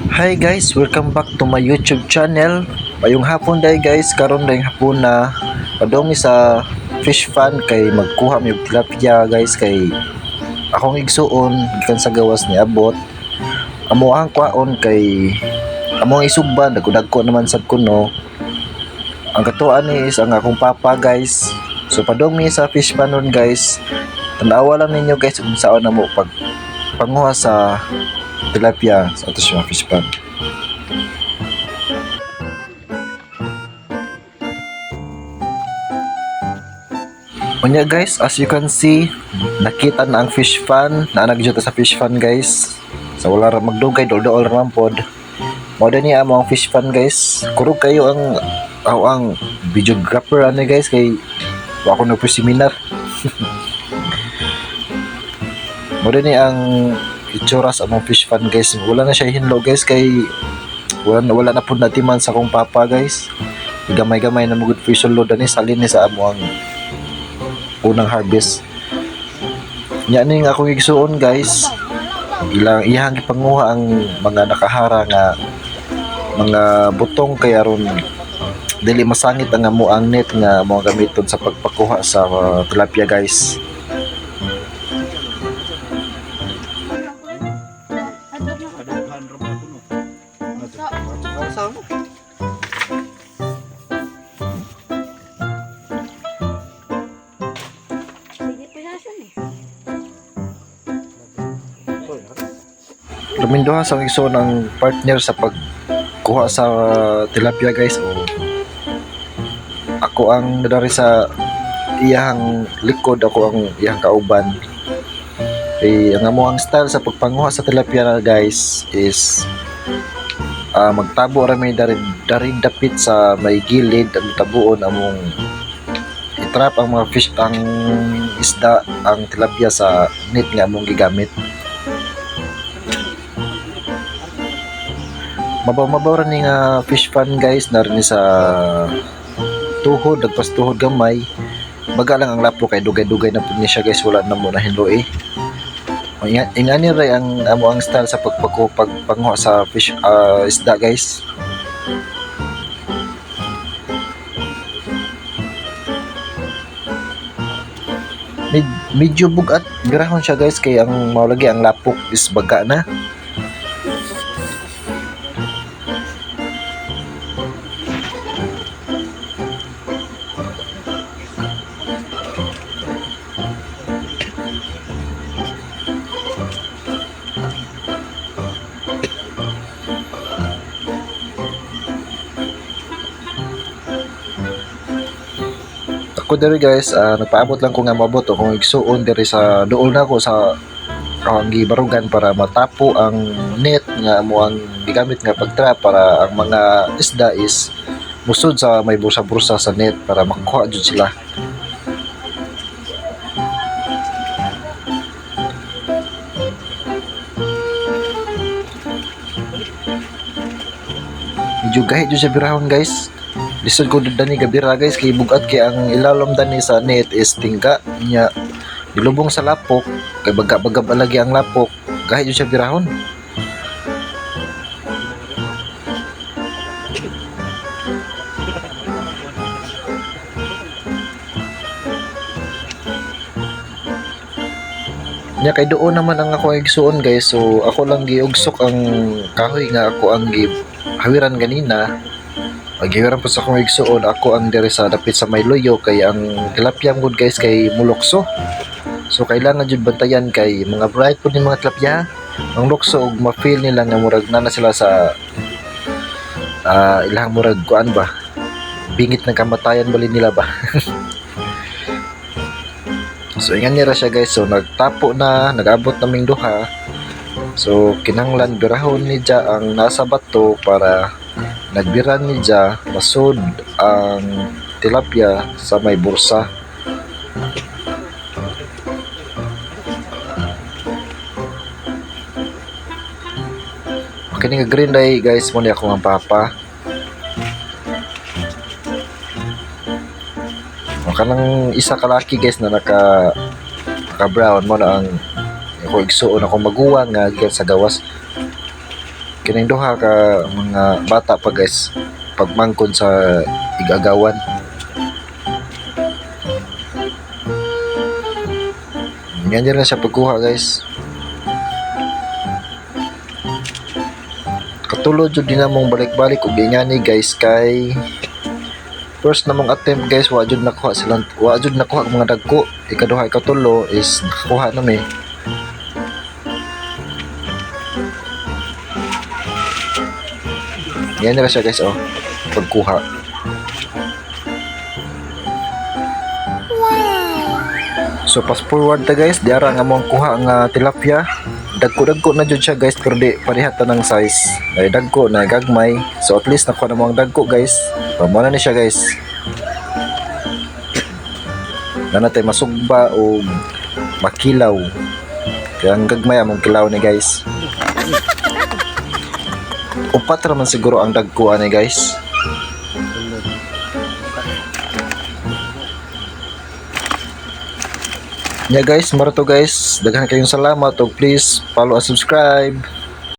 Hi guys, welcome back to my YouTube channel. Mayong hapon day guys, karon day hapon na padong sa fish fan kay magkuha mi og tilapia guys kay akong igsuon gikan sa gawas ni abot. Amo ang kwaon kay amo ang isugban dagko naman sad kuno. Ang katuan is ang akong papa guys. So padong mi sa fish fan ron guys. Tanawa lang ninyo guys kung saan na mo pag panguha sa tilapia sa atos mga fish pan. Unya guys, as you can see, nakita na ang fish fan, na nagjuta sa fish fan guys. So wala ra magdugay, dol-dol ra pod. Mao ni amo ang fish fan guys. Kurog kayo ang videographer ani guys kay wa ko nagpa-seminar. Mao ni ang itsura sa among fish fan guys. Wala na siya hinlo guys kay wala na pud natiman sa akong papa guys. Gamay-gamay na magud fish load ani salin ni sa amo ang unang harvest. Nya ning akong igsuon guys. Ilang iyang ipanguha ang mga nakahara nga mga butong kay aron dili masangit ang amo ang net nga mo gamiton sa pagpakuha sa tilapia guys. Luminduha sa igsuon ang partner sa pagkuha sa tilapia guys o ako ang nadari sa iyang likod, ako ang iyang kauban. Ang amo ang style sa pagpanguha sa tilapia na guys is magtabo ra may dari dapit sa may gilid ang tabuon among itrap ang mga fish ang isda ang tilapia sa net nga among gigamit. Mabaw-mabaw ra ni nga fish pan guys narin sa tuhod, nagpas tuhod gamay. Baga lang ang lapo kay dugay-dugay na pud ni siya guys, wala na mo na hinlo eh. Ingani ray ang amo ang style sa pagpanguha sa fish isda guys. Medyo bugat grahon siya guys kay ang maulagi ang lapok is baga na. Ako diri guys, nagpaabot lang ko nga maabot o kung igsuon diri sa duol na ko sa ang gibarugan para matapo ang net nga mo ang gigamit nga pagtrap para ang mga isda is musod sa may bursa-bursa sa net para makuha jud sila. Medyo gahi jud sa birahon guys. Lisod ko dani gabira guys kay bugat kay ang ilalom dani sa net is tingga nya dilubong sa lapok kay baga-baga lagi ang lapok gahi jud siya birahon. Nya kay doon naman ang ako igsuon guys, so ako lang giugsok ang kahoy nga ako ang hawiran ganina. Magiwiran po sa akong igsuon, ako ang diri sa dapit sa may loyo kay ang tilapia good guys kay mulokso. So kailangan jud bantayan kay mga bright po ni mga tilapia. Ang lukso og ma-feel nila nga murag na sila sa ilang murag kuan ba? Bingit ng kamatayan bali nila ba? So ingan nira siya guys, so nagtapo na, nag-abot naming duha. So kinahanglan birahon ni Ja ang nasa bato para nagbiran ni Ja masud ang tilapia sa may bursa. Kini nga green day guys mo ni ako ang papa. Kanang isa ka laki guys na naka brown mo na ang ako igsuon ako maguwang nga gikan sa gawas kining duha ka mga bata pa guys pagmangkon sa igagawan. Ganyan na siya pagkuha guys. Katulod jud din namong balik-balik ug ingani guys kay first namong attempt guys wa jud nakuha ang mga dagko. Ikaduha ikatulo is nakakuha na mi. Yan na siya guys pagkuha. So fast forward ta guys, diara nga mo kuha nga tilapia. Dagko na jud siya guys pero di parehata ng size. Ay dagko na gagmay. So at least nakuha na mo ang dagko guys. Mo na ni siya guys. Na natay masugba o makilaw. Kaya ang gagmay among kilaw ni guys. Upat raman siguro ang dagko ani guys. Yeah guys, mara to guys. Daghan kayong salamat o please follow and subscribe.